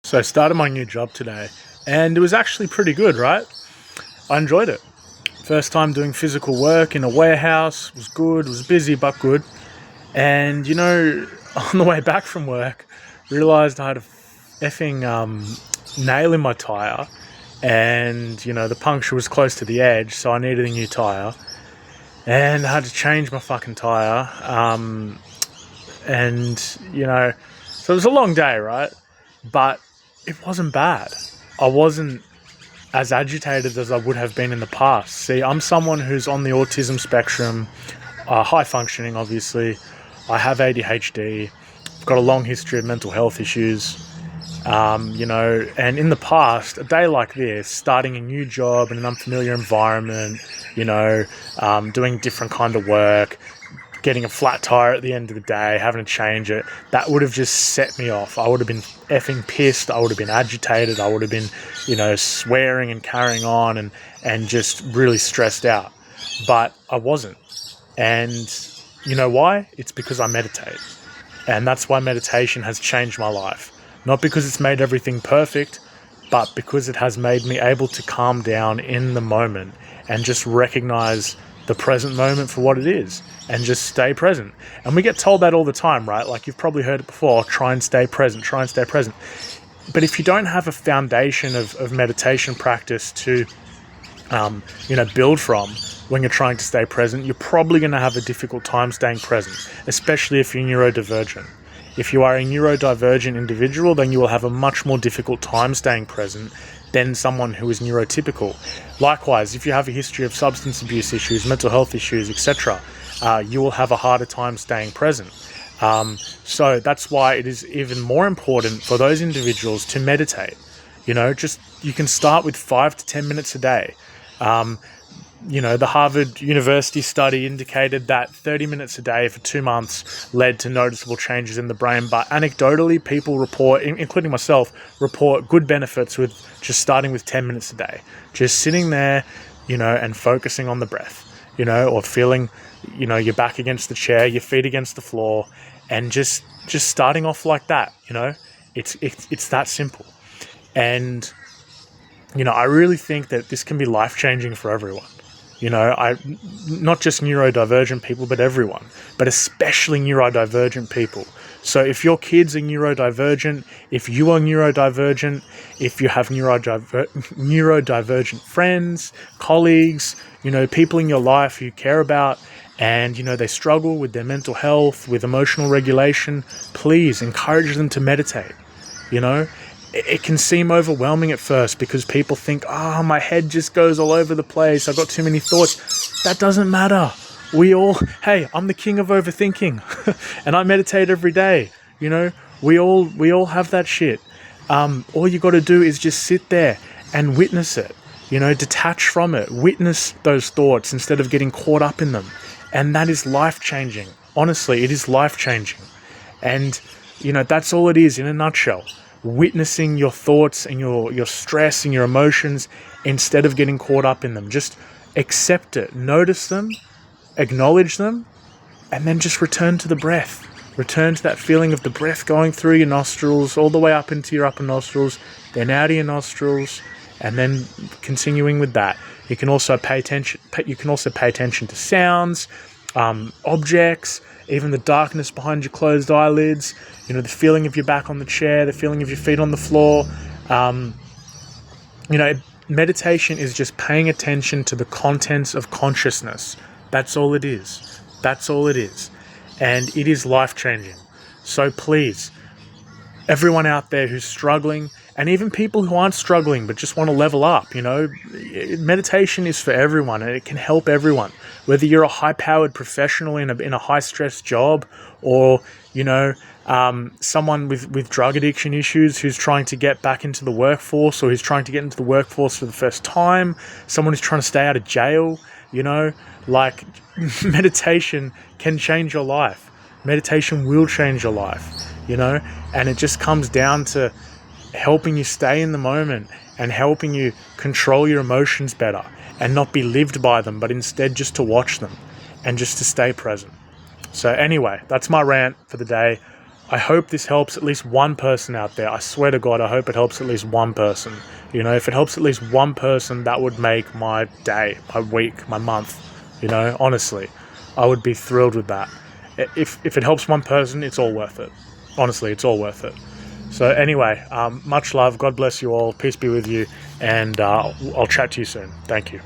So I started my new job today and it was actually pretty good, right? I enjoyed it. First time doing physical work in a warehouse, was good, was busy but good. And on the way back from work, realized I had a effing nail in my tire and the puncture was close to the edge, so I needed a new tire. And I had to change my fucking tire. So it was a long day, right? But it wasn't bad. I wasn't as agitated as I would have been in the past. See, I'm someone who's on the autism spectrum, high functioning, obviously. I have ADHD. I've got a long history of mental health issues. And in the past, a day like this, starting a new job in an unfamiliar environment, doing different kind of work, getting a flat tire at the end of the day, having to change it, that would have just set me off. I would have been effing pissed. I would have been agitated. I would have been, swearing and carrying on and just really stressed out. But I wasn't. And you know why? It's because I meditate. And that's why meditation has changed my life. Not because it's made everything perfect, but because it has made me able to calm down in the moment and just recognize the present moment for what it is and just stay present. And we get told that all the time, right? Like you've probably heard it before, try and stay present, try and stay present. But if you don't have a foundation of meditation practice to, build from when you're trying to stay present, you're probably going to have a difficult time staying present, especially if you're neurodivergent. If you are a neurodivergent individual, then you will have a much more difficult time staying present than someone who is neurotypical. Likewise, if you have a history of substance abuse issues, mental health issues, etc., you will have a harder time staying present. So that's why it is even more important for those individuals to meditate. You can start with 5 to 10 minutes a day. The Harvard University study indicated that 30 minutes a day for 2 months led to noticeable changes in the brain. But anecdotally, people report, including myself, report good benefits with just starting with 10 minutes a day. Just sitting there, and focusing on the breath, or feeling, your back against the chair, your feet against the floor, and just starting off like that, It's that simple. And, I really think that this can be life-changing for everyone. Not just neurodivergent people, but everyone, but especially neurodivergent people. So if your kids are neurodivergent, if you are neurodivergent, if you have neurodivergent friends, colleagues, people in your life you care about, and, they struggle with their mental health, with emotional regulation, please encourage them to meditate. It can seem overwhelming at first because people think, my head just goes all over the place. I've got too many thoughts. That doesn't matter. I'm the king of overthinking and I meditate every day. We all have that shit. All you got to do is just sit there and witness it, detach from it, witness those thoughts instead of getting caught up in them. And that is life-changing. Honestly, it is life-changing. And, that's all it is in a nutshell. Witnessing your thoughts and your stress and your emotions instead of getting caught up in them. Just accept it, notice them, acknowledge them, and then just return to the breath. Return to that feeling of the breath going through your nostrils, all the way up into your upper nostrils, then out of your nostrils, and then continuing with that. You can also pay attention to sounds, objects, even the darkness behind your closed eyelids, the feeling of your back on the chair, the feeling of your feet on the floor. Meditation is just paying attention to the contents of consciousness. That's all it is. That's all it is. And it is life-changing. So please, everyone out there who's struggling, and even people who aren't struggling but just want to level up, meditation is for everyone and it can help everyone. Whether you're a high-powered professional in a high-stress job or, someone with drug addiction issues who's trying to get back into the workforce or who's trying to get into the workforce for the first time, someone who's trying to stay out of jail, meditation can change your life. Meditation will change your life, and it just comes down to helping you stay in the moment and helping you control your emotions better and not be lived by them, but instead just to watch them and just to stay present. So anyway, that's my rant for the day. I hope this helps at least one person out there. I swear to God, I hope it helps at least one person. You know, if it helps at least one person, that would make my day, my week, my month. You know, honestly, I would be thrilled with that. If it helps one person, it's all worth it. Honestly, it's all worth it. So anyway, much love. God bless you all. Peace be with you. And I'll chat to you soon. Thank you.